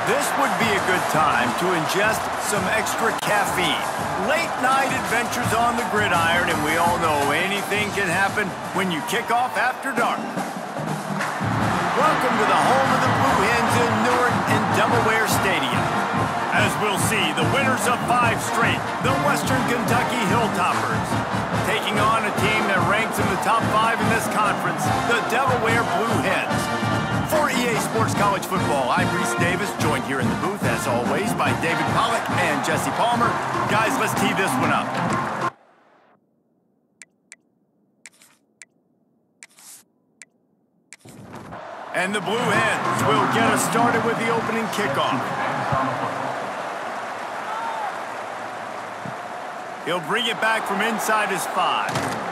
This would be a good time to ingest some extra caffeine. Late night adventures on the gridiron, and we all know anything can happen when you kick off after dark. Welcome to the home of the Blue Hens in Newark and Delaware Stadium. As we'll see, the winners of 5 straight, the Western Kentucky Hilltoppers, taking on a team that ranks in the top 5 in this conference, the Delaware Blue Hens. For EA Sports College Football, I'm Reese Davis, joined here in the booth, as always, by David Pollack and Jesse Palmer. Guys, let's tee this one up. And the Blue Hens will get us started with the opening kickoff. He'll bring it back from inside his 5.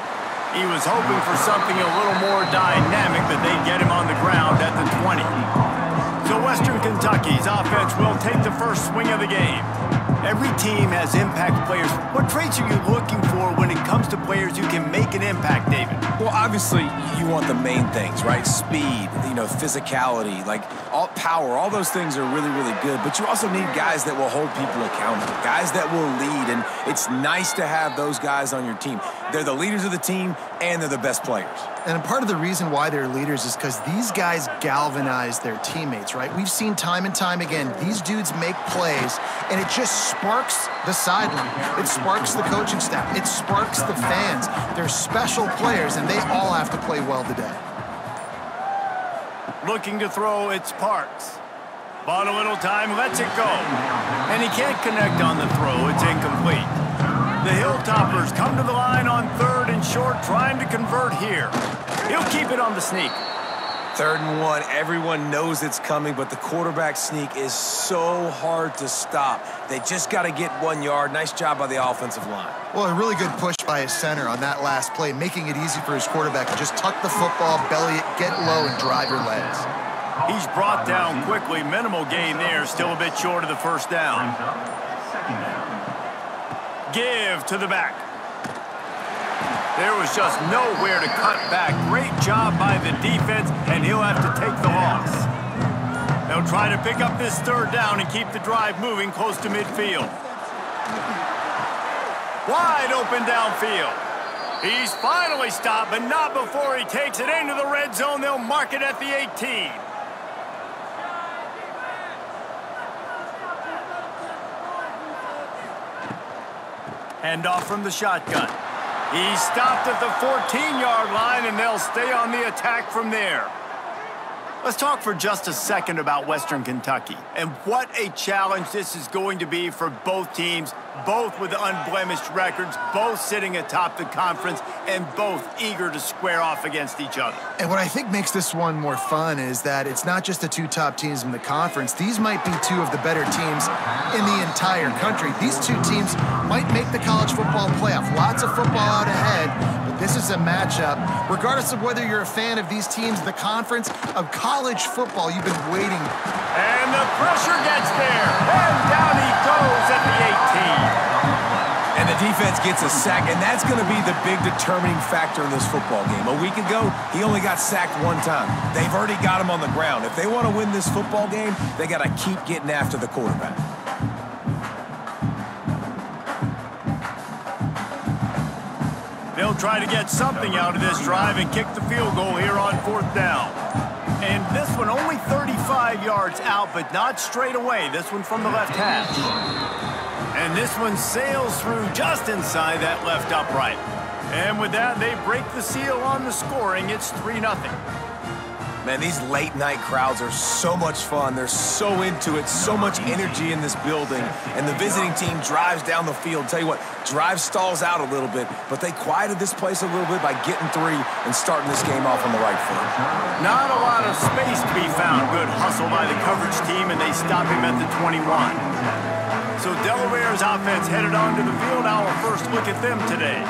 He was hoping for something a little more dynamic, but they get him on the ground at the 20. So Western Kentucky's offense will take the first swing of the game. Every team has impact players. What traits are you looking for when it comes to players who can make an impact, David? Well, obviously, you want the main things, right? Speed, physicality, all power, all those things are really, really good. But you also need guys that will hold people accountable, guys that will lead. And it's nice to have those guys on your team. They're the leaders of the team, and they're the best players. And part of the reason why they're leaders is because these guys galvanize their teammates, right? We've seen time and time again, these dudes make plays, and it just sparks the sideline. It sparks the coaching staff. It sparks the fans. They're special players, and they all have to play well today. Looking to throw, it's Parks. Bought a little time, lets it go. And he can't connect on the throw, it's incomplete. The Hilltoppers come to the line on 3rd and short, trying to convert here. He'll keep it on the sneak. 3rd and 1, everyone knows it's coming, but the quarterback sneak is so hard to stop. They just got to get 1 yard. Nice job by the offensive line. Well, a really good push by his center on that last play, making it easy for his quarterback to just tuck the football, belly it, get low, and drive your legs. He's brought down quickly. Minimal gain there, still a bit short of the first down. Give to the back. There was just nowhere to cut back. Great job by the defense, and he'll have to take the loss. They'll try to pick up this 3rd down and keep the drive moving close to midfield. Wide open downfield. He's finally stopped, but not before he takes it into the red zone. They'll mark it at the 18. Handoff from the shotgun. He stopped at the 14-yard line, and they'll stay on the attack from there. Let's talk for just a second about Western Kentucky and what a challenge this is going to be for both teams, both with unblemished records, both sitting atop the conference, and both eager to square off against each other. And what I think makes this one more fun is that it's not just the 2 top teams in the conference. These might be 2 of the better teams in the entire country. These 2 teams might make the college football playoff. Lots of football out ahead, but this is a matchup. Regardless of whether you're a fan of these teams, the conference of college football, you've been waiting. And the pressure gets there, and down he goes at the 18. And the defense gets a sack, and that's going to be the big determining factor in this football game. A week ago, he only got sacked 1 time. They've already got him on the ground. If they want to win this football game, they got to keep getting after the quarterback. They'll try to get something out of this drive and kick the field goal here on 4th down. And this one only 35 yards out, but not straight away. This one from the left hash. And this one sails through just inside that left upright. And with that, they break the seal on the scoring. It's 3-0. Man, these late-night crowds are so much fun. They're so into it, so much energy in this building. And the visiting team drives down the field. Tell you what, drive stalls out a little bit, but they quieted this place a little bit by getting 3 and starting this game off on the right foot. Not a lot of space to be found. Good hustle by the coverage team, and they stop him at the 21. So Delaware's offense headed onto the field. Our first look at them today.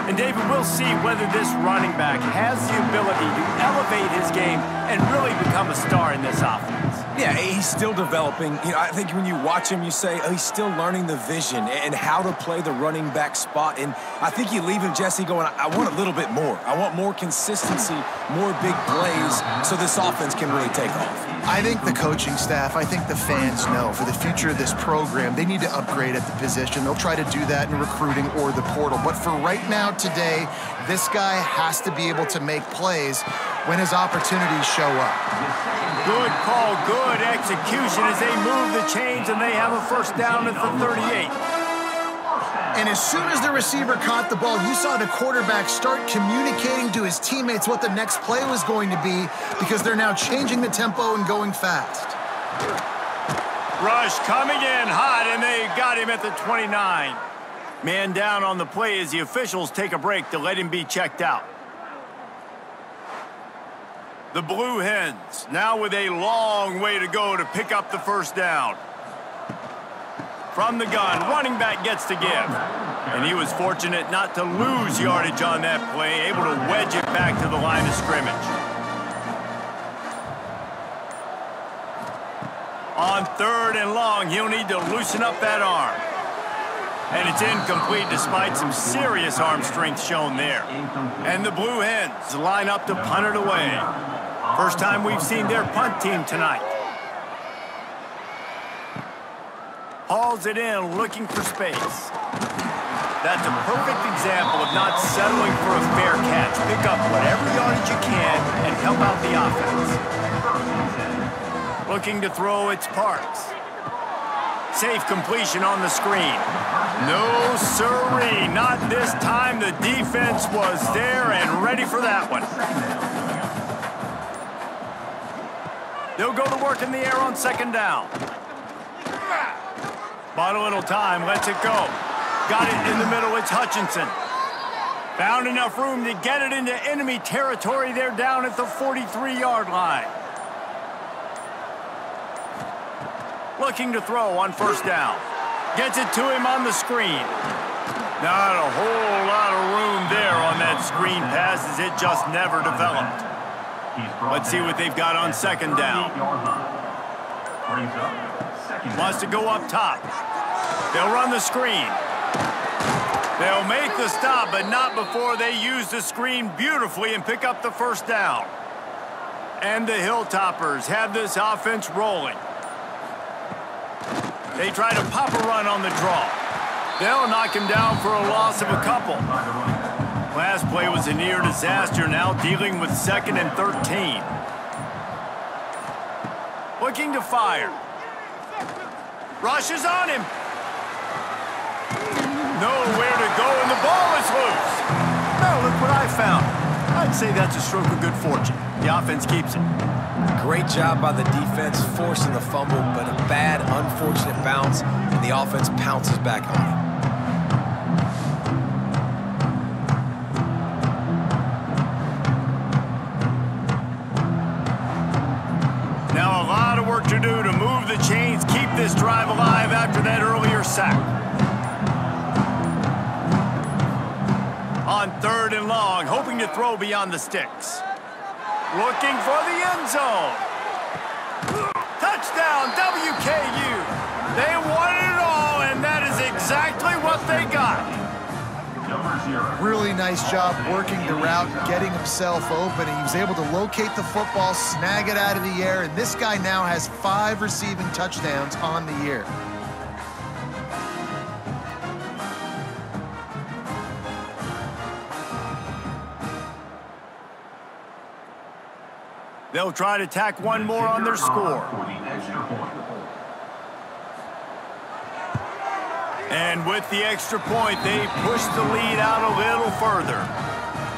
And David, we'll see whether this running back has the ability to elevate his game and really become a star in this offense. Yeah, he's still developing. You know, I think when you watch him, you say, oh, he's still learning the vision and how to play the running back spot. And I think you leave him, Jesse, going, I want a little bit more. I want more consistency, more big plays, so this offense can really take off. I think the coaching staff, I think the fans know for the future of this program, they need to upgrade at the position. They'll try to do that in recruiting or the portal. But for right now, today, this guy has to be able to make plays when his opportunities show up. Good call, good execution as they move the chains and they have a first down at the 38. And as soon as the receiver caught the ball, you saw the quarterback start communicating to his teammates what the next play was going to be because they're now changing the tempo and going fast. Rush coming in hot, and they got him at the 29. Man down on the play as the officials take a break to let him be checked out. The Blue Hens now with a long way to go to pick up the first down. From the gun, running back gets to give. And he was fortunate not to lose yardage on that play, able to wedge it back to the line of scrimmage. On 3rd and long, he'll need to loosen up that arm. And it's incomplete despite some serious arm strength shown there. And the Blue Hens line up to punt it away. First time we've seen their punt team tonight. Hauls it in, looking for space. That's a perfect example of not settling for a fair catch. Pick up whatever yardage you can and help out the offense. Looking to throw, it's Parks. Safe completion on the screen. No siree, not this time. The defense was there and ready for that one. They'll go to work in the air on 2nd down. Bought a little time, lets it go. Got it in the middle, it's Hutchinson. Found enough room to get it into enemy territory. They're down at the 43-yard line. Looking to throw on 1st down. Gets it to him on the screen. Not a whole lot of room there on that screen pass as it just never developed. Let's see what they've got on 2nd down. Wants to go up top. They'll run the screen. They'll make the stop, but not before they use the screen beautifully and pick up the 1st down. And the Hilltoppers have this offense rolling. They try to pop a run on the draw. They'll knock him down for a loss of a couple. Last play was a near disaster, now dealing with 2nd and 13. Looking to fire. Rushes on him. Nowhere to go, and the ball is loose. Now look what I found. I'd say that's a stroke of good fortune. The offense keeps it. Great job by the defense forcing the fumble, but a bad, unfortunate bounce, and the offense pounces back on it. Now a lot of work to do to move the chains, keep this drive alive after that earlier sack. On 3rd and long, hoping to throw beyond the sticks. Looking for the end zone. Touchdown, WKU. They wanted it all, and that is exactly what they got. Really nice job working the route, getting himself open. He was able to locate the football, snag it out of the air, and this guy now has 5 receiving touchdowns on the year. They'll try to tack one more on their score. And with the extra point, they push the lead out a little further.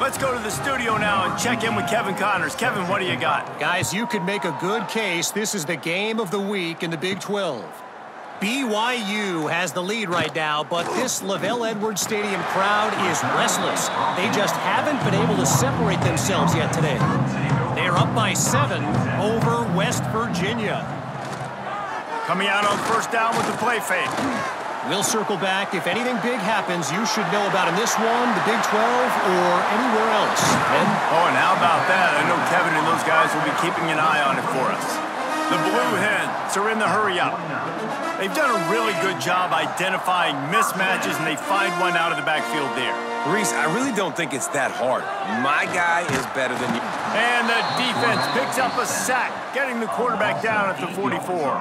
Let's go to the studio now and check in with Kevin Connors. Kevin, what do you got? Guys, you could make a good case. This is the game of the week in the Big 12. BYU has the lead right now, but this Lavelle Edwards Stadium crowd is restless. They just haven't been able to separate themselves yet today. They're up by 7 over West Virginia. Coming out on 1st down with the play fake. We'll circle back. If anything big happens, you should know about in this one, the Big 12, or anywhere else. Oh, and how about that? I know Kevin and those guys will be keeping an eye on it for us. The Blue Hens are in the hurry-up. They've done a really good job identifying mismatches, and they find one out of the backfield there. Reese, I really don't think it's that hard. My guy is better than you. And the defense picks up a sack, getting the quarterback down at the 44.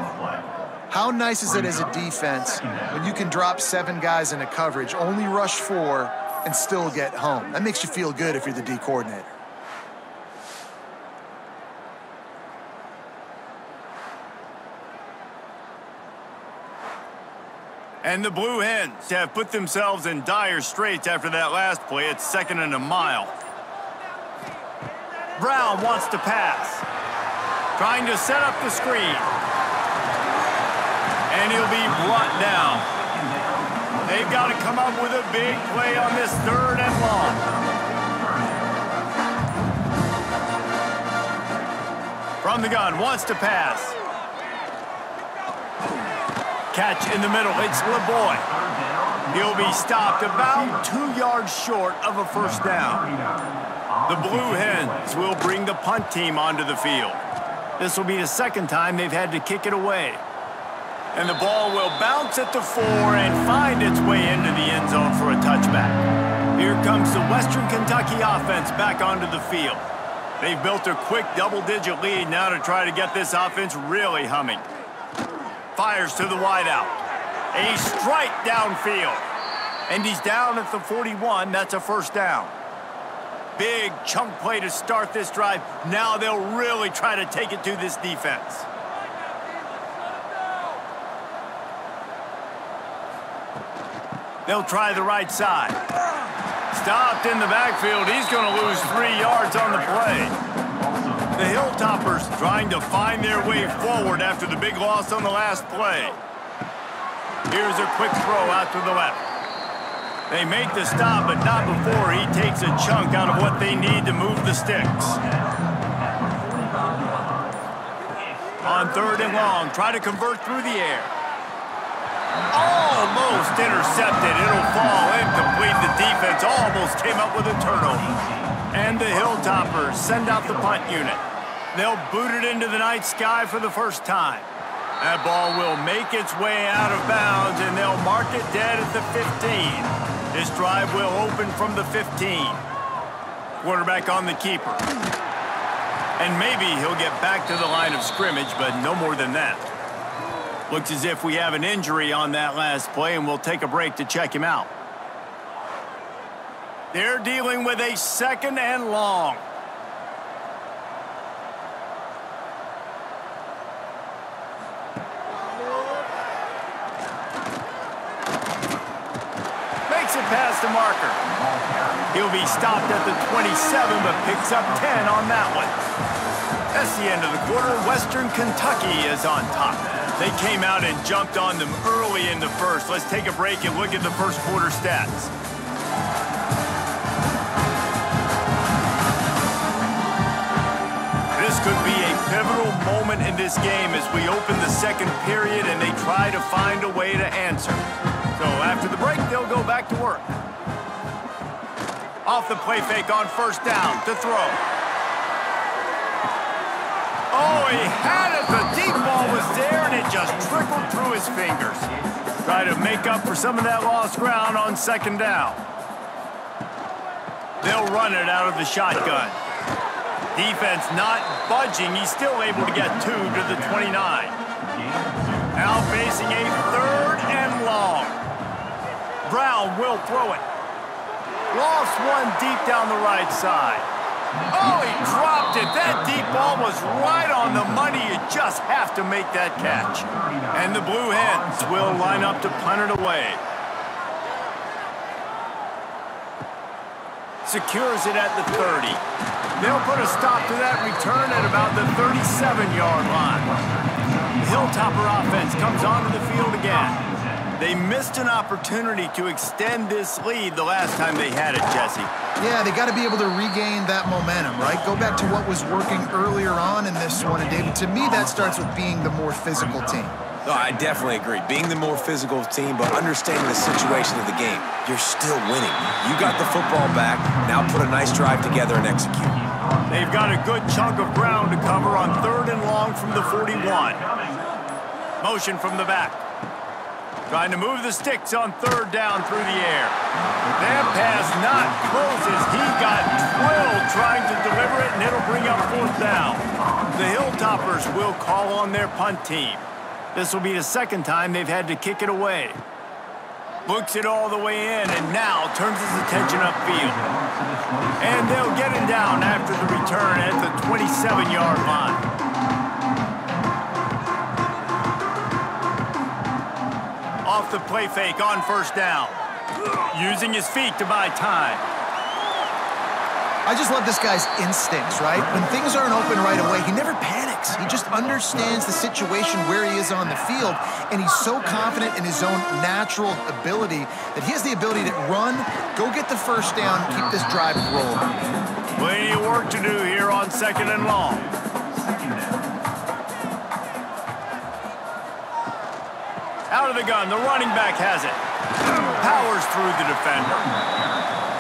How nice is it as a defense when you can drop 7 guys into coverage, only rush 4, and still get home? That makes you feel good if you're the D coordinator. And the Blue Hens have put themselves in dire straits after that last play. It's 2nd and a mile. Brown wants to pass. Trying to set up the screen. And he'll be brought down. They've got to come up with a big play on this 3rd and long. From the gun, wants to pass. Catch in the middle, it's LeBoy. He'll be stopped about 2 yards short of a 1st down. The Blue Hens will bring the punt team onto the field. This will be the 2nd time they've had to kick it away. And the ball will bounce at the 4 and find its way into the end zone for a touchback. Here comes the Western Kentucky offense back onto the field. They've built a quick double-digit lead now to try to get this offense really humming. Fires to the wideout. A strike downfield. And he's down at the 41. That's a 1st down. Big chunk play to start this drive. Now they'll really try to take it to this defense. They'll try the right side. Stopped in the backfield. He's going to lose 3 yards on the play. The Hilltoppers trying to find their way forward after the big loss on the last play. Here's a quick throw out to the left. They make the stop, but not before he takes a chunk out of what they need to move the sticks. On 3rd and long, try to convert through the air. Almost intercepted. It'll fall incomplete. The defense almost came up with a turnover. And the Hilltoppers send out the punt unit. They'll boot it into the night sky for the 1st time. That ball will make its way out of bounds, and they'll mark it dead at the 15. This drive will open from the 15. Quarterback on the keeper. And maybe he'll get back to the line of scrimmage, but no more than that. Looks as if we have an injury on that last play, and we'll take a break to check him out. They're dealing with a 2nd and long. Makes it past the marker. He'll be stopped at the 27, but picks up 10 on that one. That's the end of the quarter. Western Kentucky is on top. They came out and jumped on them early in the 1st. Let's take a break and look at the 1st quarter stats. This could be a pivotal moment in this game as we open the 2nd period and they try to find a way to answer. So after the break, they'll go back to work. Off the play fake on 1st down to throw. Oh, he had it. The deep ball was there, and it just trickled through his fingers. Try to make up for some of that lost ground on 2nd down. They'll run it out of the shotgun. Defense not budging. He's still able to get 2 to the 29. Now facing a 3rd and long. Brown will throw it. Lost one deep down the right side. Oh, he dropped it. That deep ball was right on the money. You just have to make that catch. And the Blue Hens will line up to punt it away. Secures it at the 30. They'll put a stop to that return at about the 37-yard line. The Hilltopper offense comes onto the field again. They missed an opportunity to extend this lead the last time they had it, Jesse. Yeah, they got to be able to regain that momentum, right? Go back to what was working earlier on in this one. And, David, to me, that starts with being the more physical team. No, I definitely agree. Being the more physical team, but understanding the situation of the game. You're still winning. You got the football back. Now put a nice drive together and execute. They've got a good chunk of ground to cover on 3rd and long from the 41. Motion from the back. Trying to move the sticks on 3rd down through the air. That pass not close as he got drilled trying to deliver it, and it'll bring up 4th down. The Hilltoppers will call on their punt team. This will be the 2nd time they've had to kick it away. Looks it all the way in, and now turns his attention upfield. And they'll get him down after the return at the 27-yard line. Off the play fake on 1st down. Using his feet to buy time. I just love this guy's instincts, right? When things aren't open right away, he never panics. He just understands the situation where he is on the field, and he's so confident in his own natural ability that he has the ability to run, go get the 1st down, keep this drive rolling. Plenty of work to do here on 2nd and long. Out of the gun, the running back has it. Powers through the defender.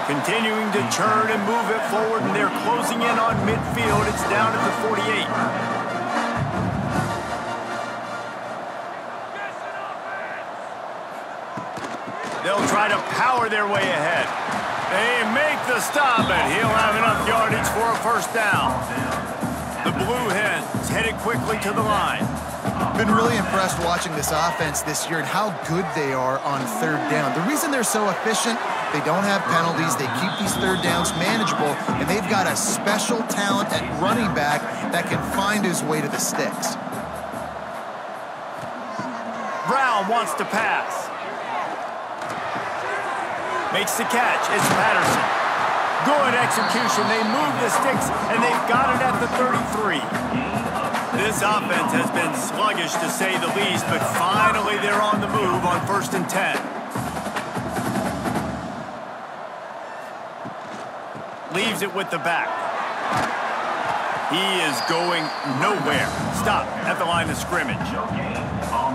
Continuing to churn and move it forward, and they're closing in on midfield. It's down at the 48. They'll try to power their way ahead. They make the stop, and he'll have enough yardage for a 1st down. The Blue Hens headed quickly to the line. Been really impressed watching this offense this year and how good they are on 3rd down. The reason they're so efficient, they don't have penalties, they keep these 3rd downs manageable, and they've got a special talent at running back that can find his way to the sticks. Brown wants to pass. Makes the catch. It's Patterson. Good execution. They move the sticks, and they've got it at the 33. This offense has been sluggish, to say the least, but finally they're on the move on 1st and 10. Leaves it with the back. He is going nowhere. Stop at the line of scrimmage.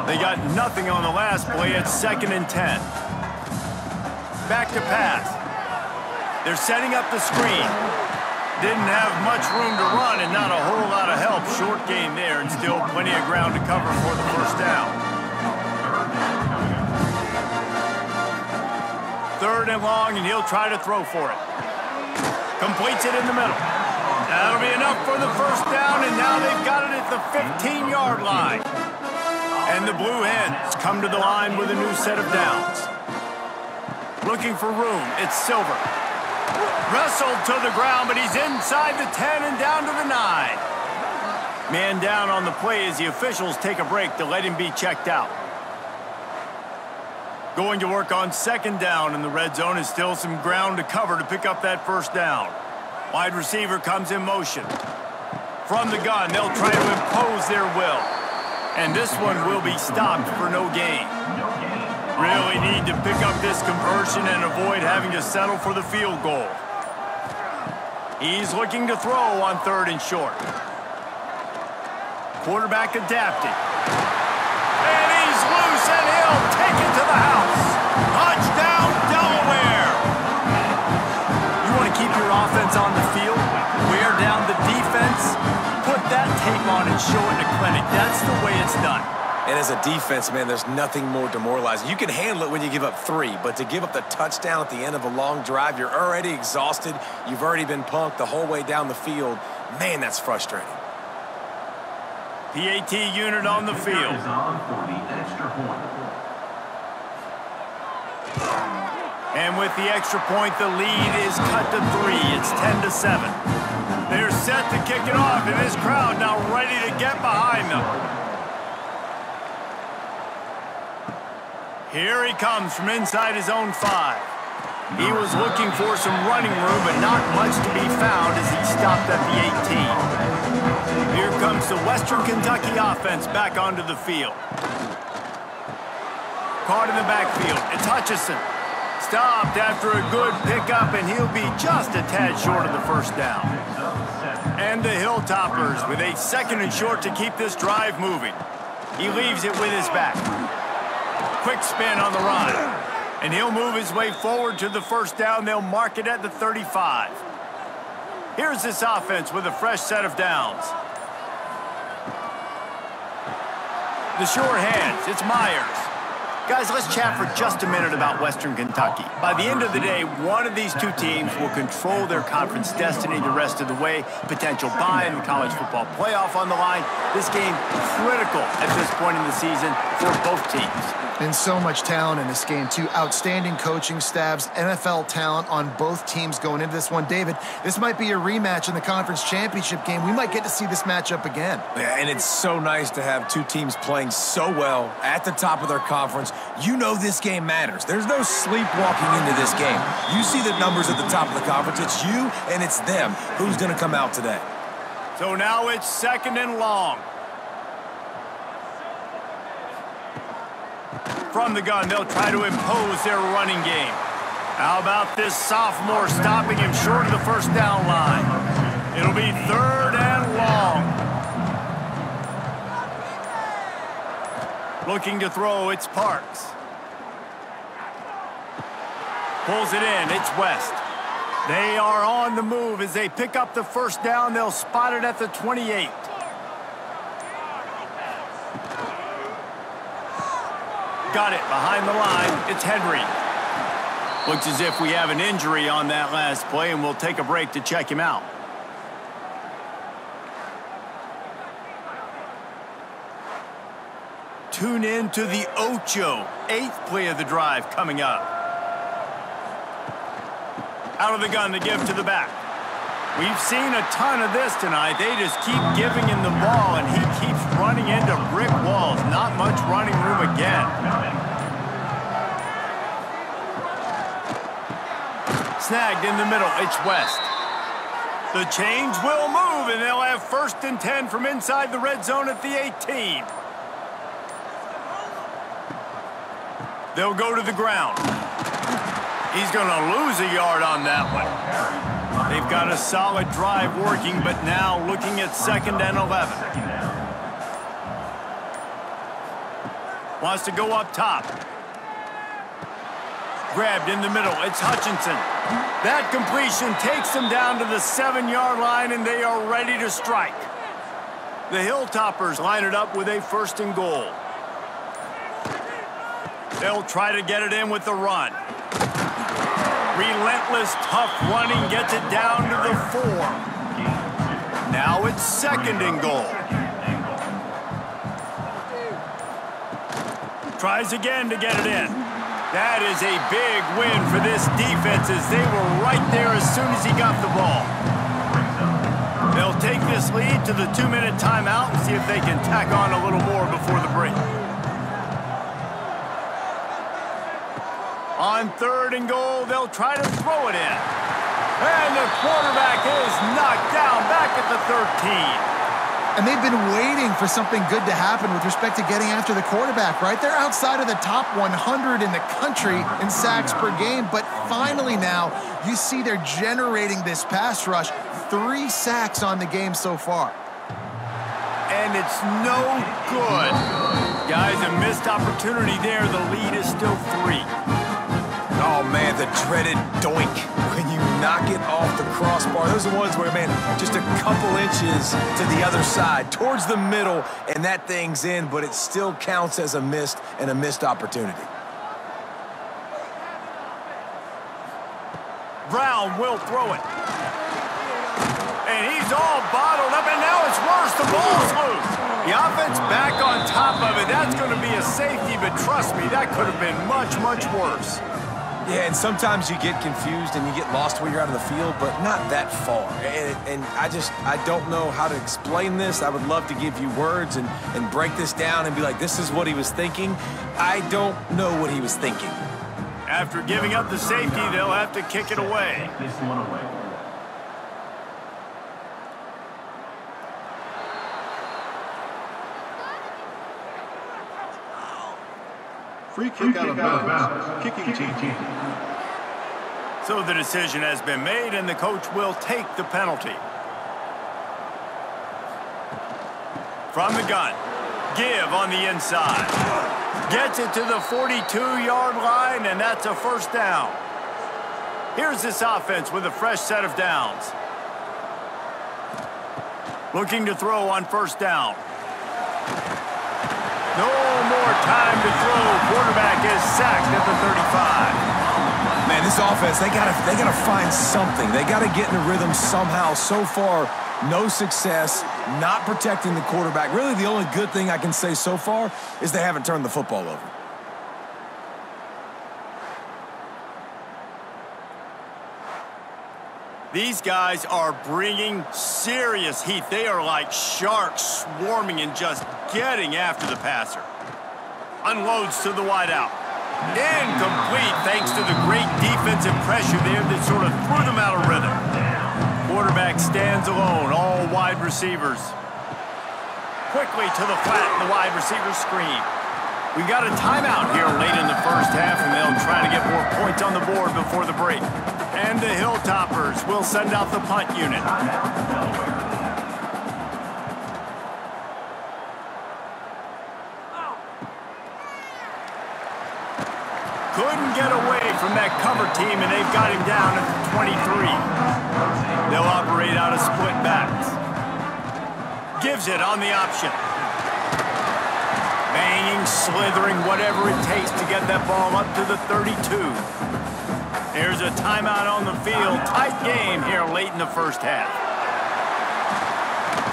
They got nothing on the last play. It's 2nd and 10. Back to pass. They're setting up the screen. Didn't have much room to run and not a whole lot of help. Short game there, and still plenty of ground to cover for the 1st down. 3rd and long, and he'll try to throw for it. Completes it in the middle. That'll be enough for the 1st down, and now they've got it at the 15-yard line. And the Blue Hens come to the line with a new set of downs. Looking for room, it's Silver. Wrestled to the ground, but he's inside the 10 and down to the 9. Man down on the play as the officials take a break to let him be checked out. Going to work on 2nd down, and the red zone is still some ground to cover to pick up that 1st down. Wide receiver comes in motion. From the gun, they'll try to impose their will. And this one will be stopped for no gain. Really need to pick up this conversion and avoid having to settle for the field goal. He's looking to throw on 3rd and short. Quarterback adapting. And he's loose, and he'll take it to the house. Touchdown, Delaware! You want to keep your offense on the field? Wear down the defense? Put that tape on and show it in a clinic. That's the way it's done. And as a defense, man, there's nothing more demoralizing. You can handle it when you give up 3, but to give up the touchdown at the end of a long drive, you're already exhausted. You've already been punked the whole way down the field. Man, that's frustrating. PAT unit on the field. And with the extra point, the lead is cut to 3. It's 10-7. They're set to kick it off, and this crowd now ready to get behind them. Here he comes from inside his own 5. He was looking for some running room, but not much to be found as he stopped at the 18. Here comes the Western Kentucky offense back onto the field. Caught in the backfield. It's Hutchison. Stopped after a good pickup, and he'll be just a tad short of the 1st down. And the Hilltoppers with a 2nd and short to keep this drive moving. He leaves it with his back. Quick spin on the run. And he'll move his way forward to the 1st down. They'll mark it at the 35. Here's this offense with a fresh set of downs. The short hands, it's Myers. Guys, let's chat for just a minute about Western Kentucky. By the end of the day, one of these two teams will control their conference destiny the rest of the way. Potential bye in the college football playoff on the line. This game critical at this point in the season for both teams. And so much talent in this game, too. Outstanding coaching staffs, NFL talent on both teams going into this one. David, this might be a rematch in the conference championship game. We might get to see this matchup again. Yeah, and it's so nice to have two teams playing so well at the top of their conference. You know this game matters. There's no sleepwalking into this game. You see the numbers at the top of the conference. It's you and it's them. Who's going to come out today? So now it's 2nd and long. From the gun, they'll try to impose their running game. How about this sophomore stopping him short of the first down line? It'll be 3rd and long. Looking to throw, it's Parks. Pulls it in, it's West. They are on the move as they pick up the first down. They'll spot it at the 28. Got it behind the line. It's Henry. Looks as if we have an injury on that last play, and we'll take a break to check him out. Tune in to the Ocho. 8th play of the drive coming up. Out of the gun to give to the back. We've seen a ton of this tonight. They just keep giving him the ball, and he keeps running into brick walls. Not much running room again. Snagged in the middle. It's West. The chains will move, and they'll have 1st and 10 from inside the red zone at the 18. They'll go to the ground. He's going to lose a yard on that one. They've got a solid drive working, but now looking at 2nd and 11. Wants to go up top. Grabbed in the middle. It's Hutchinson. That completion takes them down to the 7-yard line, and they are ready to strike. The Hilltoppers line it up with a 1st and goal. They'll try to get it in with the run. Relentless, tough running gets it down to the 4. Now it's 2nd and goal. Tries again to get it in. That is a big win for this defense as they were right there as soon as he got the ball. They'll take this lead to the 2-minute timeout and see if they can tack on a little more before the break. On 3rd and goal, they'll try to throw it in. And the quarterback is knocked down back at the 13. And they've been waiting for something good to happen with respect to getting after the quarterback, right? They're outside of the top 100 in the country in sacks per game, but finally now you see they're generating this pass rush. 3 sacks on the game so far. And it's no good. Guys, a missed opportunity there. The lead is still 3. Oh, man, the dreaded doink when you knock it off the crossbar. Those are the ones where, man, just a couple inches to the other side, towards the middle, and that thing's in, but it still counts as a missed opportunity. Brown will throw it. And he's all bottled up, and now it's worse. The ball's loose. The offense back on top of it. That's going to be a safety, but trust me, that could have been much, much worse. Yeah, and sometimes you get confused and you get lost where you're out of the field, but not that far. And I don't know how to explain this. I would love to give you words and break this down and be like, this is what he was thinking. I don't know what he was thinking. After giving up the safety, they'll have to kick it away. This one away. Free kick out of bounds. Kicking team. So the decision has been made, and the coach will take the penalty. From the gun. Give on the inside. Gets it to the 42-yard line, and that's a 1st down. Here's this offense with a fresh set of downs. Looking to throw on first down. No more time to throw. Quarterback is sacked at the 35. Man, this offense, they gotta find something. They gotta get in a rhythm somehow. So far, no success, not protecting the quarterback. Really, the only good thing I can say so far is they haven't turned the football over. These guys are bringing serious heat. They are like sharks swarming and just getting after the passer. Unloads to the wideout. Incomplete thanks to the great defensive pressure there that sort of threw them out of rhythm. Quarterback stands alone, all wide receivers. Quickly to the flat, and the wide receiver screen. We got a timeout here late in the first half, and they'll try to get more points on the board before the break. And the Hilltoppers will send out the punt unit. Couldn't get away from that cover team, and they've got him down at the 23. They'll operate out of split backs. Gives it on the option. Banging, slithering, whatever it takes to get that ball up to the 32. There's a timeout on the field. Tight game here late in the first half.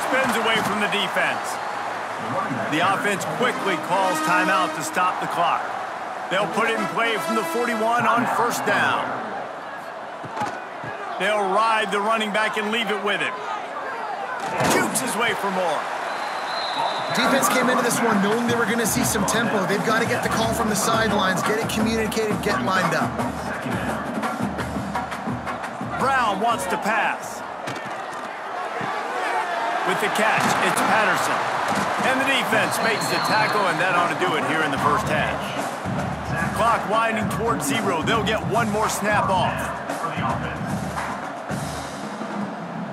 Spins away from the defense. The offense quickly calls timeout to stop the clock. They'll put it in play from the 41 on first down. They'll ride the running back and leave it with him. Shoots his way for more. Defense came into this one knowing they were going to see some tempo. They've got to get the call from the sidelines, get it communicated, get lined up. Brown wants to pass. With the catch, it's Patterson. And the defense makes the tackle, and that ought to do it here in the first half. Clock winding towards 0. They'll get one more snap off.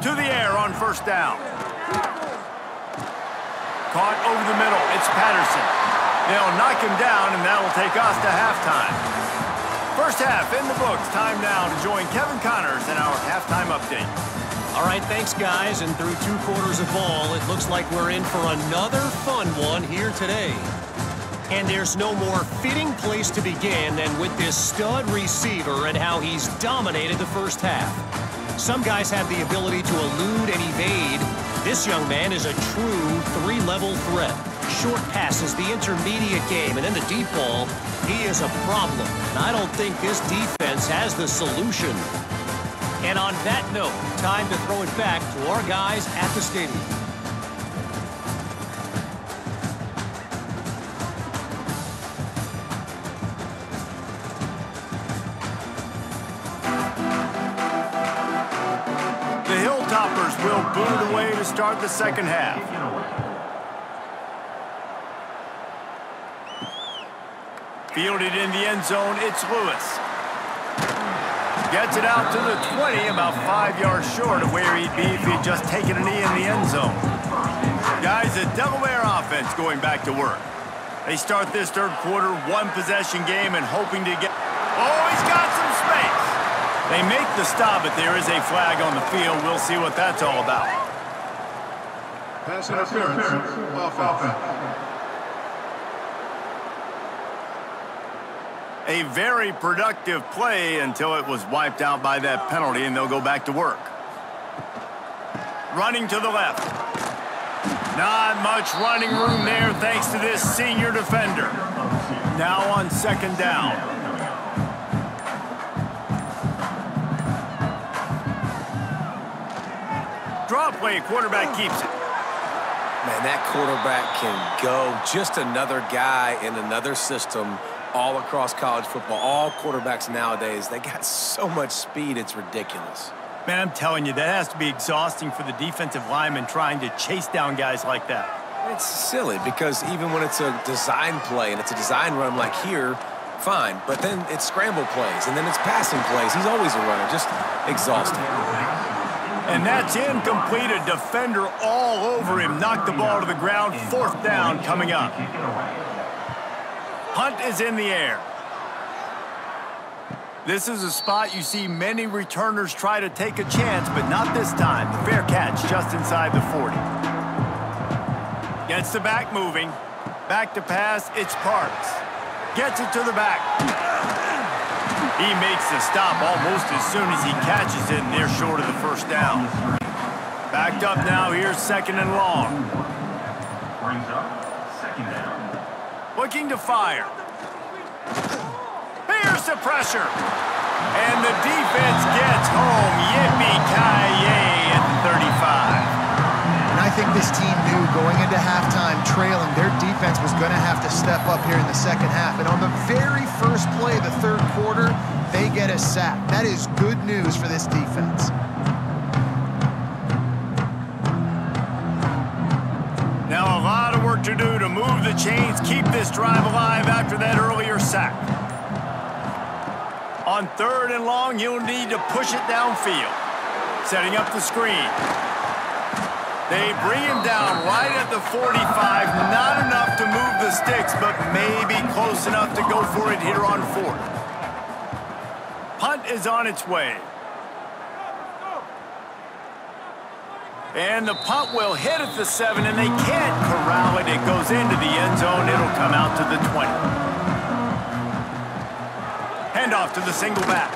To the air on first down. Caught over the middle. It's Patterson. They'll knock him down, and that will take us to halftime. First half in the books. Time now to join Kevin Connors in our halftime update. All right, thanks, guys. And through 2 quarters of ball, it looks like we're in for another fun one here today. And there's no more fitting place to begin than with this stud receiver and how he's dominated the first half. Some guys have the ability to elude and evade. This young man is a true 3-level threat. Short passes, the intermediate game, and in the deep ball, he is a problem. And I don't think this defense has the solution. And on that note, time to throw it back to our guys at the stadium. The Hilltoppers will boot it away to start the second half. Fielded in the end zone, it's Lewis. Gets it out to the 20, about 5 yards short of where he'd be if he'd just taken a knee in the end zone. Guys, the Delaware offense going back to work. They start this third quarter, 1-possession game and hoping to get... Oh, he's got some space. They make the stop, but there is a flag on the field. We'll see what that's all about. Pass interference. Offense. A very productive play until it was wiped out by that penalty, and they'll go back to work. Running to the left. Not much running room there thanks to this senior defender. Now on second down. Draw play, quarterback keeps it. Man, that quarterback can go. Just another guy in another system all across college football. All quarterbacks nowadays, they got so much speed, it's ridiculous. Man, I'm telling you, that has to be exhausting for the defensive lineman trying to chase down guys like that. It's silly because even when it's a design play and it's a design run like here, fine. But then it's scramble plays and then it's passing plays. He's always a runner, just exhausting. And that's incomplete. A defender all over him. Knocked the ball to the ground. Fourth down coming up. Punt is in the air. This is a spot you see many returners try to take a chance, but not this time. The fair catch just inside the 40. Gets the back moving. Back to pass, it's Parks. Gets it to the back. He makes the stop almost as soon as he catches it, and they're short of the first down. Backed up now, here's 2nd and long. Brings up 2nd down. Looking to fire. Here's the pressure. And the defense gets home. Yippee-ki-yay at the 35. And I think this team knew going into halftime trailing, their defense was going to have to step up here in the second half. And on the very first play of the third quarter, they get a sack. That is good news for this defense. Now a lot of work to do to move the chains, keep this drive alive after that earlier sack. On 3rd and long, you'll need to push it downfield. Setting up the screen. They bring him down right at the 45. Not enough to move the sticks, but maybe close enough to go for it here on 4th. Punt is on its way. And the punt will hit at the 7, and they can't corral it. It goes into the end zone. It'll come out to the 20. Handoff to the single back.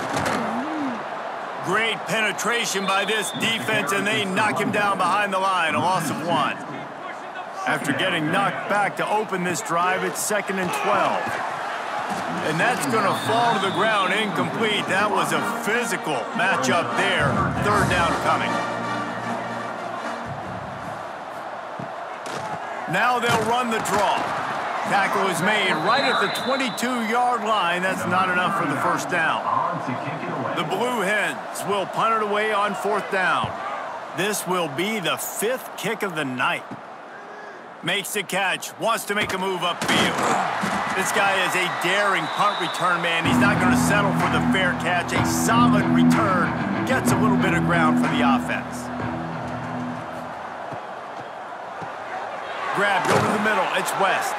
Great penetration by this defense, and they knock him down behind the line, a loss of 1. After getting knocked back to open this drive, it's 2nd and 12. And that's going to fall to the ground incomplete. That was a physical matchup there. 3rd down coming. Now they'll run the draw. Tackle is made right at the 22-yard line. That's not enough for the first down. The Blue Hens will punt it away on 4th down. This will be the 5th kick of the night. Makes the catch, wants to make a move upfield. This guy is a daring punt return man. He's not going to settle for the fair catch. A solid return. Gets a little bit of ground for the offense. Grabbed over the middle, it's West.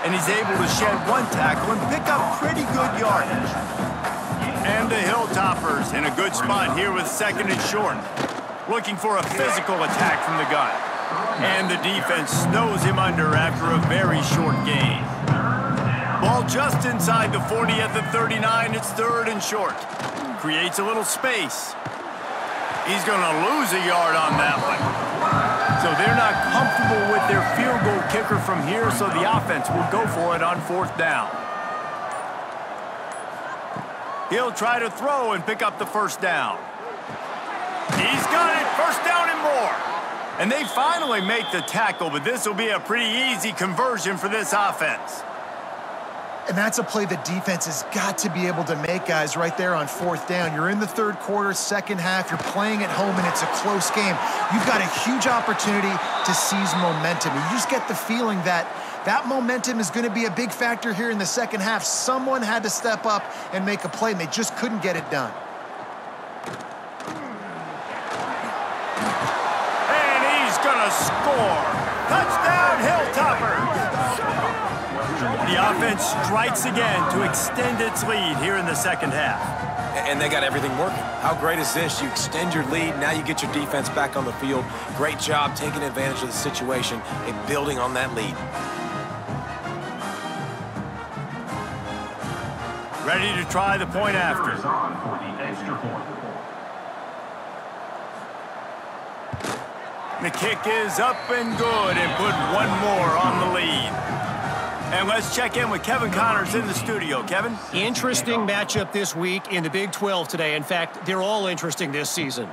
And he's able to shed 1 tackle and pick up pretty good yardage. And the Hilltoppers in a good spot here with 2nd and short. Looking for a physical attack from the gun. And the defense snows him under after a very short gain. Ball just inside the 40 at the 39. It's 3rd and short. Creates a little space. He's going to lose a yard on that one. So they're not comfortable with their field goal kicker from here, so the offense will go for it on 4th down. He'll try to throw and pick up the first down. He's got it, first down and more. And they finally make the tackle, but this will be a pretty easy conversion for this offense. And that's a play the defense has got to be able to make, guys, right there on 4th down. You're in the 3rd quarter, second half. You're playing at home, and it's a close game. You've got a huge opportunity to seize momentum. You just get the feeling that that momentum is going to be a big factor here in the second half. Someone had to step up and make a play, and they just couldn't get it done. And he's going to score. Touchdown, Hilltoppers. The offense strikes again to extend its lead here in the second half. And they got everything working. How great is this? You extend your lead, now you get your defense back on the field. Great job taking advantage of the situation and building on that lead. Ready to try the point after. The kick is up and good and put 1 more on the lead. And let's check in with Kevin Connors in the studio. Kevin? Interesting matchup this week in the Big 12 today. In fact, they're all interesting this season.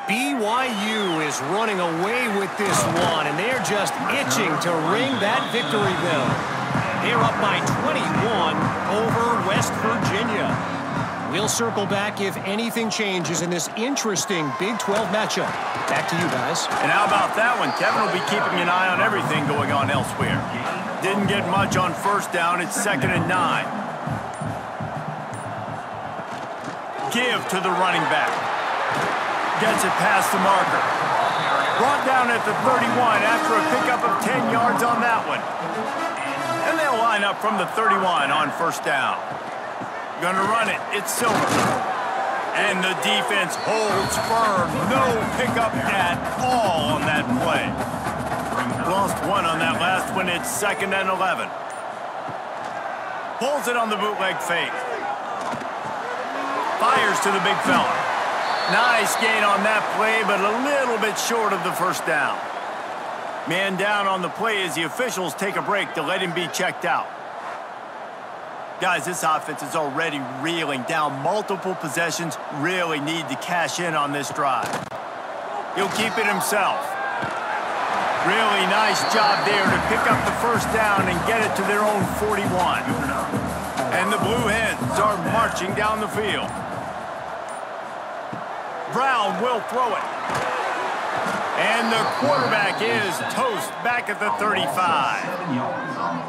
BYU is running away with this one, and they're just itching to ring that victory bell. They're up by 21 over West Virginia. We'll circle back if anything changes in this interesting Big 12 matchup. Back to you guys. And how about that one? Kevin will be keeping an eye on everything going on elsewhere. Didn't get much on first down. It's 2nd and 9. Give to the running back. Gets it past the marker. Brought down at the 31 after a pickup of 10 yards on that one. And they'll line up from the 31 on first down. Gonna run it. It's Silver. And the defense holds firm. No pickup at all on that play. lost one on that last one. It's 2nd and 11. Pulls it on the bootleg fake. Fires to the big fella. Nice gain on that play, but a little bit short of the first down. Man down on the play as the officials take a break to let him be checked out. Guys, this offense is already reeling down multiple possessions. Really need to cash in on this drive. He'll keep it himself. Really nice job there to pick up the first down and get it to their own 41. And the Blue Hens are marching down the field. Brown will throw it. And the quarterback is toast back at the 35.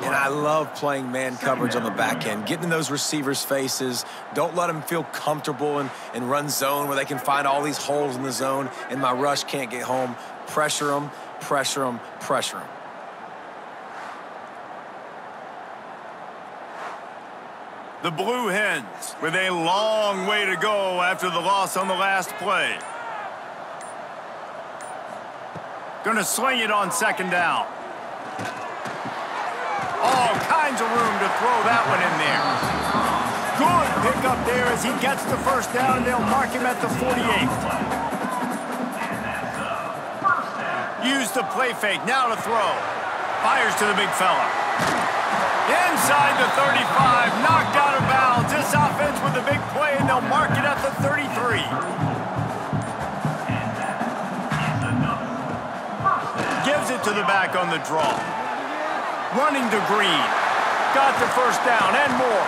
And I love playing man coverage on the back end, getting in those receivers' faces. Don't let them feel comfortable and run zone where they can find all these holes in the zone and my rush can't get home. Pressure them, pressure them, pressure them. The Blue Hens with a long way to go after the loss on the last play. Gonna sling it on 2nd down. All kinds of room to throw that one in there. Good pickup there as he gets the first down, and they'll mark him at the 48. Use the play fake, now to throw. Fires to the big fella. Inside the 35, knocked out of bounds. This offense with a big play, and they'll mark it at the 33. Gives it to the back on the draw. Running to Green. Got the first down and more.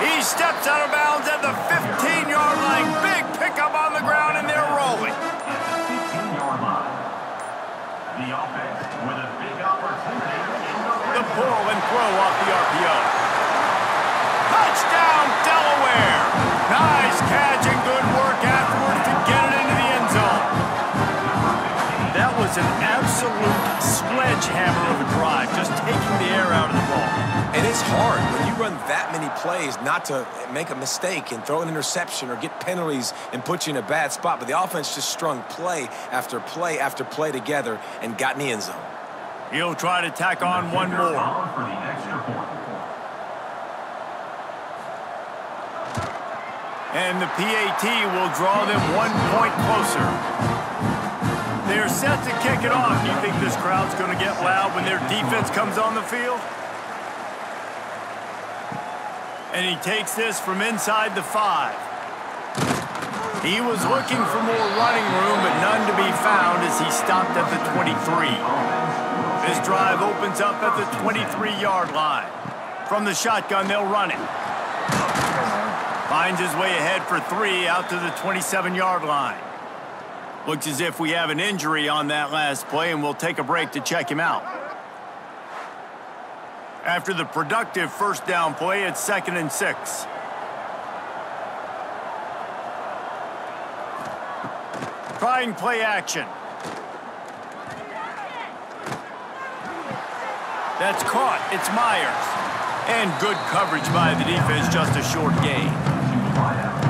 He steps out of bounds at the 15-yard line. Big pickup on the ground, and they're rolling. 15-yard line. The offense with a big opportunity. The pull and throw off the RPO. Touchdown, Delaware. Nice catch and good work afterwards to get it into the end zone. That was an absolute sledgehammer of a drive, just taking the air out of the ball. And it's hard when you run that many plays not to make a mistake and throw an interception or get penalties and put you in a bad spot. But the offense just strung play after play after play together and got in the end zone. He'll try to tack on one more. For the extra point. And the PAT will draw them 1 point closer. They're set to kick it off. Do you think this crowd's going to get loud when their defense comes on the field? And he takes this from inside the 5. He was looking for more running room, but none to be found as he stopped at the 23. This drive opens up at the 23-yard line. From the shotgun, they'll run it. Finds his way ahead for 3 out to the 27-yard line. Looks as if we have an injury on that last play, and we'll take a break to check him out. After the productive first down play, it's 2nd and 6. Trying play action. That's caught. It's Myers. And good coverage by the defense, just a short gain.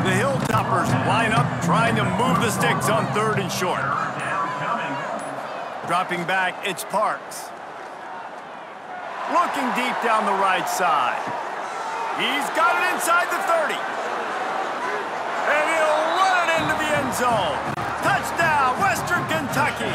The Hilltoppers line up, trying to move the sticks on 3rd and short. Dropping back, it's Parks. Looking deep down the right side. He's got it inside the 30. And he'll run it into the end zone. Touchdown, Western Kentucky.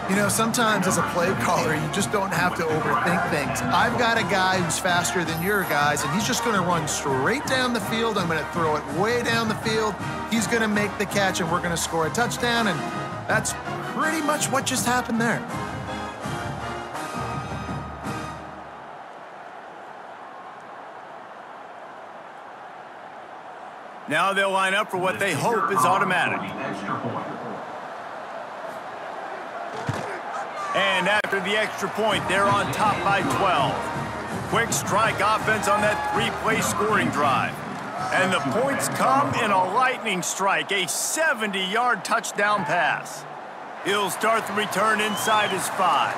You know, sometimes as a play caller, you just don't have to overthink things. I've got a guy who's faster than your guys, and he's just going to run straight down the field. I'm going to throw it way down the field. He's going to make the catch, and we're going to score a touchdown, and that's pretty much what just happened there. Now they'll line up for what they hope is automatic. And after the extra point, they're on top by 12. Quick strike offense on that 3-play scoring drive. And the points come in a lightning strike, a 70-yard touchdown pass. He'll start the return inside his 5.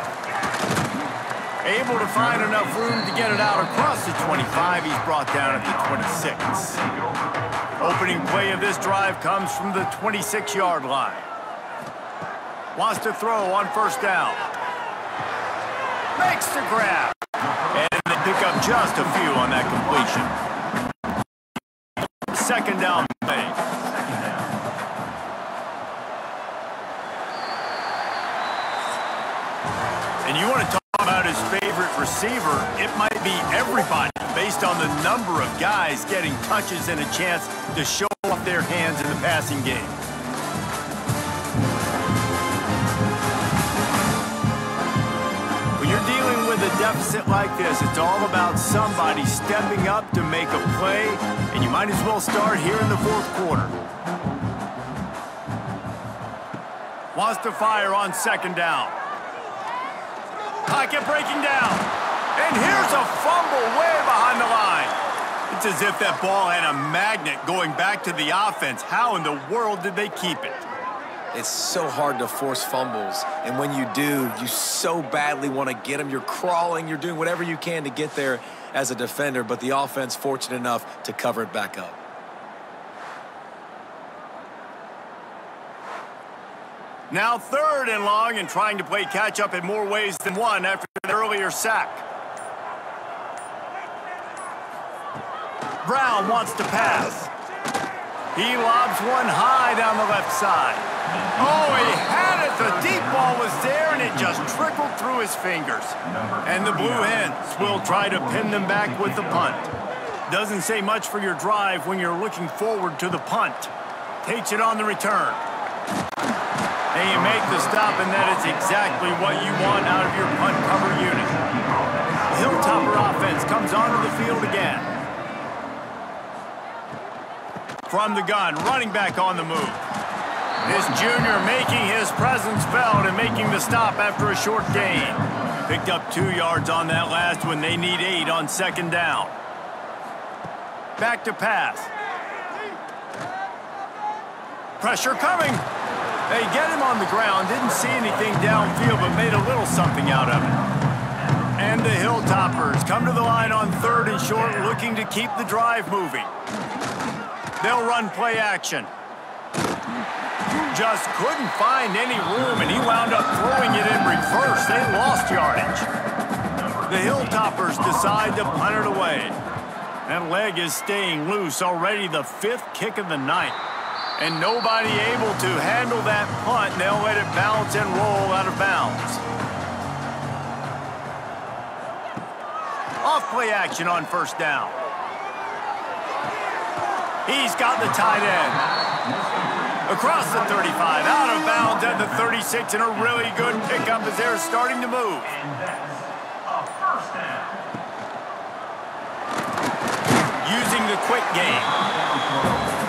Able to find enough room to get it out across the 25. He's brought down at the 26. Opening play of this drive comes from the 26-yard line. Wants to throw on first down. makes the grab. And they pick up just a few on that completion. Second down play. And you want to talk about his favorite receiver, it might be everybody based on the number of guys getting touches and a chance to show off their hands in the passing game. When you're dealing with a deficit like this, it's all about somebody stepping up to make a play, and you might as well start here in the fourth quarter. Wants to fire on second down. Pocket breaking down. And here's a fumble way behind the line. It's as if that ball had a magnet going back to the offense. How in the world did they keep it? It's so hard to force fumbles, and when you do, you so badly want to get them. You're crawling, you're doing whatever you can to get there as a defender, but the offense fortunate enough to cover it back up. Now third and long, and trying to play catch-up in more ways than one after the earlier sack. Brown wants to pass. He lobs one high down the left side. Oh, he had it. The deep ball was there, and it just trickled through his fingers. And the Blue Hens will try to pin them back with the punt. Doesn't say much for your drive when you're looking forward to the punt. Takes it on the return. And you make the stop, and that is exactly what you want out of your punt cover unit. The Hilltopper offense comes onto the field again. From the gun, running back on the move. This junior making his presence felt and making the stop after a short gain. Picked up 2 yards on that last one. They need 8 on second down. Back to pass. Pressure coming. They get him on the ground. Didn't see anything downfield, but made a little something out of it. And the Hilltoppers come to the line on third and short, looking to keep the drive moving. They'll run play action. Just couldn't find any room, and he wound up throwing it in reverse. They lost yardage. The Hilltoppers decide to punt it away. That leg is staying loose, already the 5th kick of the night. And nobody able to handle that punt. They'll let it bounce and roll out of bounds. Off play action on first down. He's got the tight end. Across the 35, out of bounds at the 36, and a really good pickup as they're starting to move. And that's a first down. Using the quick game.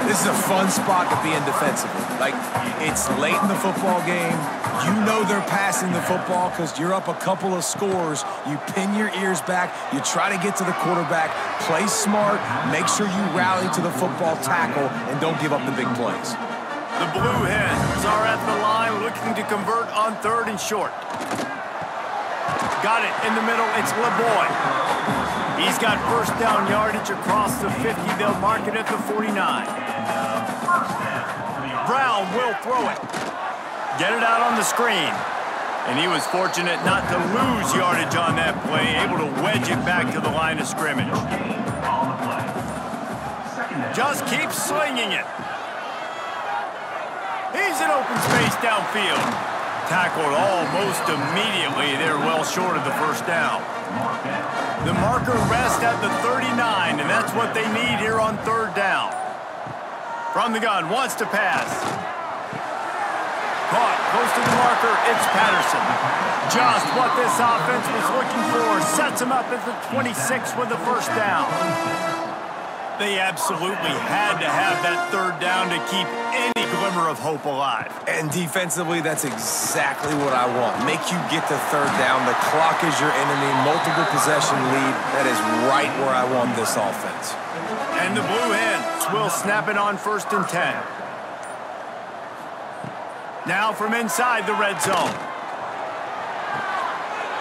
This is a fun spot to be in defensively. Like, it's late in the football game. You know they're passing the football because you're up a couple of scores. You pin your ears back. You try to get to the quarterback. Play smart. Make sure you rally to the football tackle and don't give up the big plays. The Blue Hens are at the line looking to convert on third and short. Got it in the middle. It's LeBoy. He's got first down yardage across the 50. They'll mark it at the 49. Brown will throw it. Get it out on the screen. And he was fortunate not to lose yardage on that play, able to wedge it back to the line of scrimmage. Just keep slinging it. He's in open space downfield. Tackled almost immediately. They're well short of the first down. The marker rests at the 39, and that's what they need here on third down. From the gun, wants to pass. Caught close to the marker, it's Patterson. Just what this offense was looking for. Sets him up at the 26 with the first down. They absolutely had to have that third down to keep any glimmer of hope alive. And defensively, that's exactly what I want. Make you get to third down. The clock is your enemy. Multiple possession lead. That is right where I want this offense. And the Blue Hens will snap it on first and 10. Now from inside the red zone.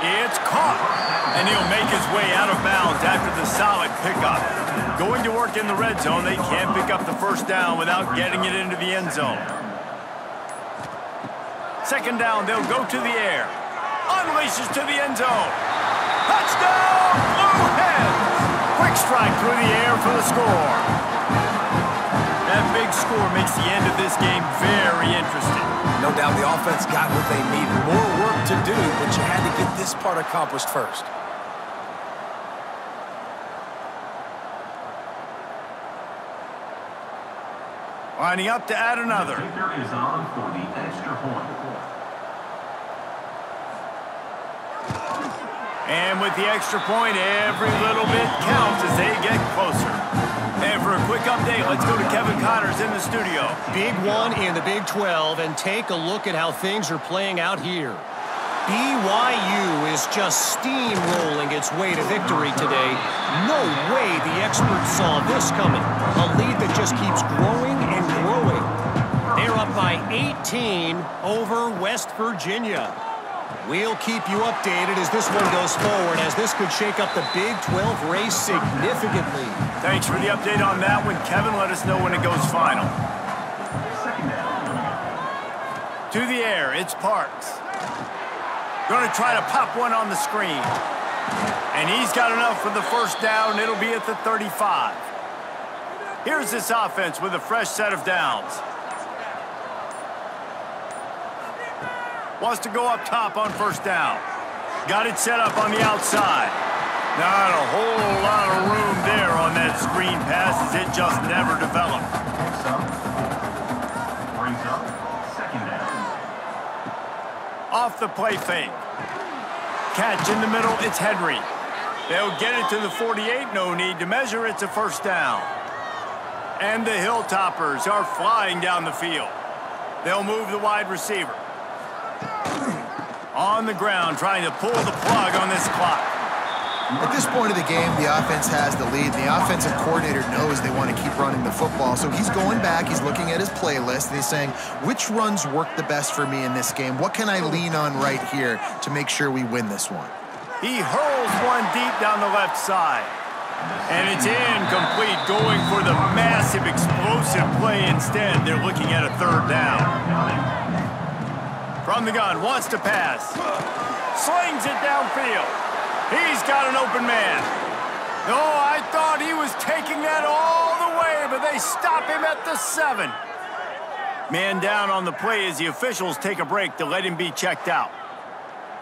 It's caught. And he'll make his way out of bounds after the solid pickup. Going to work in the red zone, they can't pick up the first down without getting it into the end zone. Second down, they'll go to the air. Unleashes to the end zone. Touchdown, Blue Hens! Quick strike through the air for the score. That big score makes the end of this game very interesting. No doubt the offense got what they needed. More work to do, but you had to get this part accomplished first. Lining up to add another. The kicker is on for the extra point. And with the extra point, every little bit counts as they get closer. And for a quick update, let's go to Kevin Connors in the studio. Big one in the Big 12, and take a look at how things are playing out here. BYU is just steamrolling its way to victory today. No way the experts saw this coming. A lead that just keeps growing and growing. They're up by 18 over West Virginia. We'll keep you updated as this one goes forward, as this could shake up the Big 12 race significantly. Thanks for the update on that one, Kevin. Let us know when it goes final. Second down. To the air, it's Parks. Going to try to pop one on the screen. And he's got enough for the first down. It'll be at the 35. Here's this offense with a fresh set of downs. Wants to go up top on first down. Got it set up on the outside. Not a whole lot of room there on that screen pass as it just never developed. Next up, brings up second down. Off the play fake. Catch in the middle, it's Henry. They'll get it to the 48, no need to measure, it's a first down. And the Hilltoppers are flying down the field. They'll move the wide receiver. On the ground, trying to pull the plug on this clock. At this point of the game, the offense has the lead. The offensive coordinator knows they want to keep running the football. So he's going back, he's looking at his playlist, and he's saying, which runs work the best for me in this game? What can I lean on right here to make sure we win this one? He hurls one deep down the left side. And it's incomplete, going for the massive explosive play instead. They're looking at a third down. From the gun, wants to pass. Slings it downfield. He's got an open man. Oh, I thought he was taking that all the way, but they stop him at the 7. Man down on the play as the officials take a break to let him be checked out.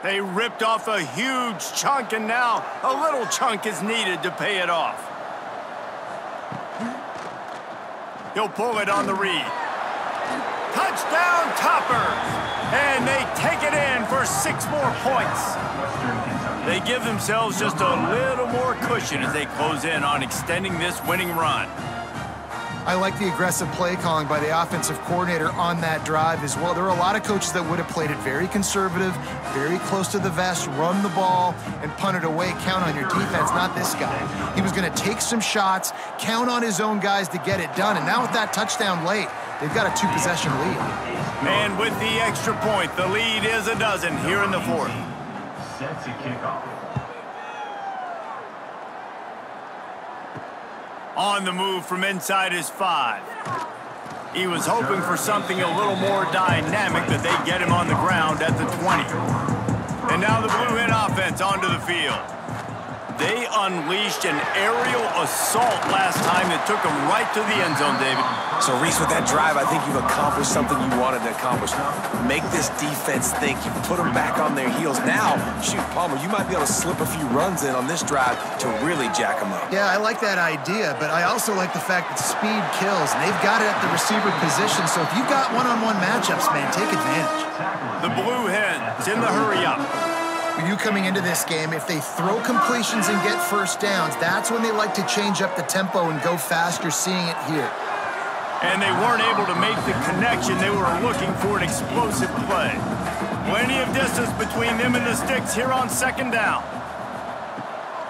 They ripped off a huge chunk, and now a little chunk is needed to pay it off. He'll pull it on the read. Touchdown, Toppers! And they take it in for 6 more points. They give themselves just a little more cushion as they close in on extending this winning run. I like the aggressive play calling by the offensive coordinator on that drive as well. There are a lot of coaches that would have played it very conservative, very close to the vest, run the ball, and punt it away. Count on your defense, not this guy. He was going to take some shots, count on his own guys to get it done. And now with that touchdown late, they've got a 2-possession lead. And with the extra point, the lead is a dozen here in the 4th. Set to kick off. On the move from inside his 5. He was hoping for something a little more dynamic, but they get him on the ground at the 20. And now the Blue Hen offense onto the field. They unleashed an aerial assault last time that took them right to the end zone, David. So, Reese, with that drive, I think you've accomplished something you wanted to accomplish. Make this defense think. You put them back on their heels. Now, shoot, Palmer, you might be able to slip a few runs in on this drive to really jack them up. Yeah, I like that idea, but I also like the fact that speed kills, and they've got it at the receiver position. So if you've got one-on-one matchups, man, take advantage. The Blue Hens in the hurry-up. For you coming into this game, if they throw completions and get first downs, that's when they like to change up the tempo and go fast. You're seeing it here. And they weren't able to make the connection. They were looking for an explosive play. Plenty of distance between them and the sticks here on second down.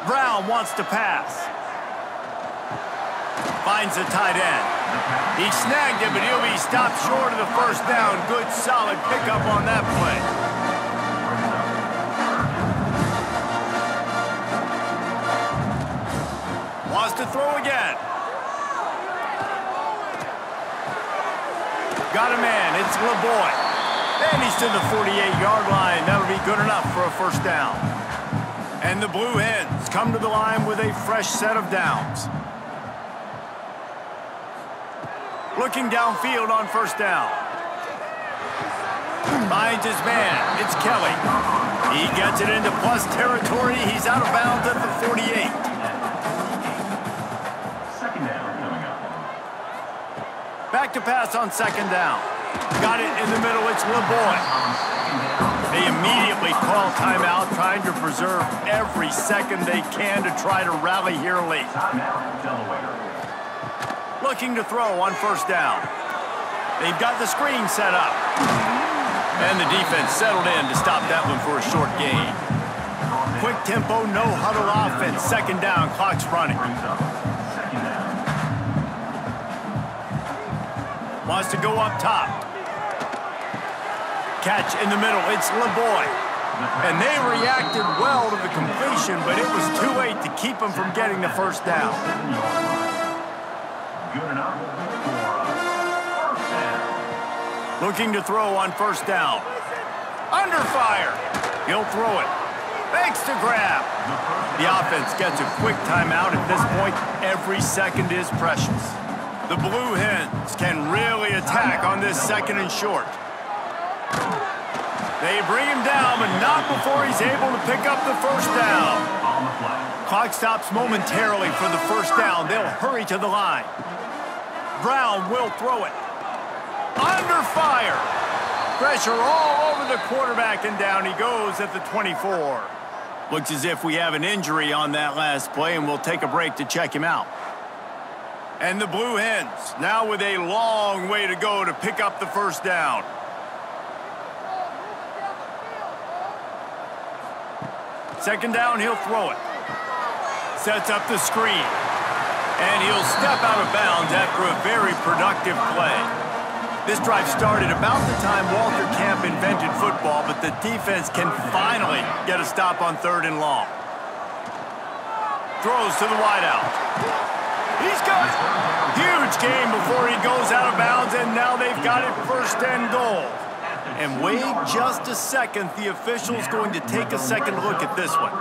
Brown wants to pass. Finds the tight end. He snagged it, but he'll be stopped short of the first down. Good, solid pickup on that play. Wants to throw again. Got a man, it's LeBoy. And he's to the 48-yard line. That'll be good enough for a first down. And the Blue Hens come to the line with a fresh set of downs. Looking downfield on first down. Finds his man. It's Kelly. He gets it into plus territory. He's out of bounds at the 48. Second down coming up. Back to pass on second down. Got it in the middle. It's LeBoy. They immediately call timeout, trying to preserve every second they can to try to rally here late. Timeout, Delaware. Looking to throw on first down. They've got the screen set up. And the defense settled in to stop that one for a short gain. Quick tempo, no huddle offense. Second down, clock's running. Second down. Wants to go up top. Catch in the middle, it's LeBoy. And they reacted well to the completion, but it was too late to keep them from getting the first down. Good enough for first down. Looking to throw on first down. Under fire. He'll throw it. Makes the grab. The offense gets a quick timeout. At this point, every second is precious. The Blue Hens can really attack on this second and short. They bring him down, but not before he's able to pick up the first down. On the flag. Clock stops momentarily for the first down. They'll hurry to the line. Brown will throw it. Under fire. Pressure all over the quarterback, and down he goes at the 24. Looks as if we have an injury on that last play, and we'll take a break to check him out. And the Blue Hens now with a long way to go to pick up the first down. Second down, he'll throw it. Sets up the screen. And he'll step out of bounds after a very productive play. This drive started about the time Walter Camp invented football, but the defense can finally get a stop on third and long. Throws to the wideout. He's got it. Huge game before he goes out of bounds, and now they've got it first and goal. And wait just a second, the official's going to take a second look at this one.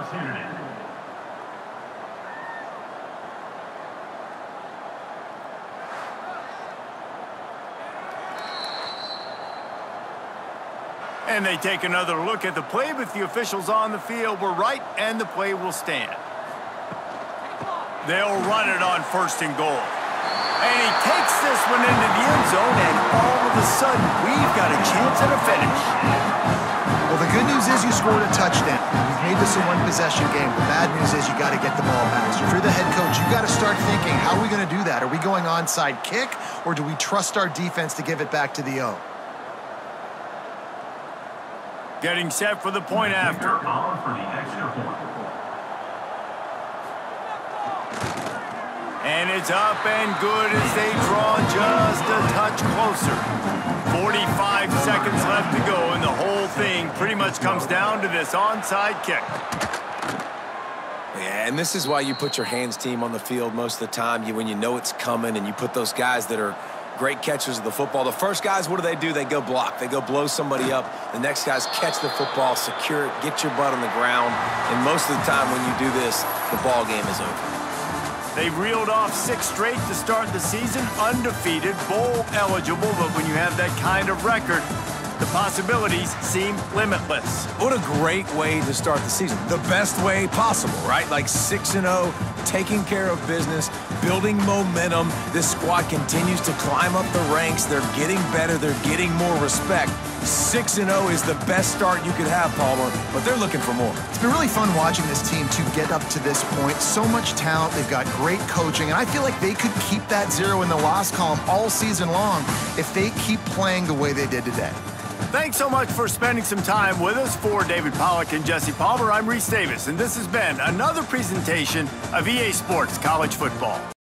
And they take another look at the play, but the officials on the field were right, and the play will stand. They'll run it on first and goal. And he takes this one into the end zone, and all of a sudden, we've got a chance at a finish. Well, the good news is you scored a touchdown. You've made this a one-possession game. The bad news is you got to get the ball back. So if you're the head coach, you got to start thinking, how are we going to do that? Are we going onside kick, or do we trust our defense to give it back to the O? Getting set for the point after. On for the extra point. And it's up and good as they draw just a touch closer. 45 seconds left to go, and the whole thing pretty much comes down to this onside kick. Yeah, and this is why you put your hands team on the field most of the time. When you know it's coming, and you put those guys that are great catchers of the football. The first guys, what do? They go block. They go blow somebody up. The next guys catch the football, secure it, get your butt on the ground. And most of the time when you do this, the ball game is over. They've reeled off 6 straight to start the season, undefeated, bowl eligible, but when you have that kind of record, the possibilities seem limitless. What a great way to start the season. The best way possible, right? Like 6-0, taking care of business, building momentum. This squad continues to climb up the ranks. They're getting better. They're getting more respect. 6-0 is the best start you could have, Palmer, but they're looking for more. It's been really fun watching this team to get up to this point. So much talent. They've got great coaching, and I feel like they could keep that 0 in the loss column all season long if they keep playing the way they did today. Thanks so much for spending some time with us. For David Pollack and Jesse Palmer, I'm Reese Davis, and this has been another presentation of EA Sports College Football.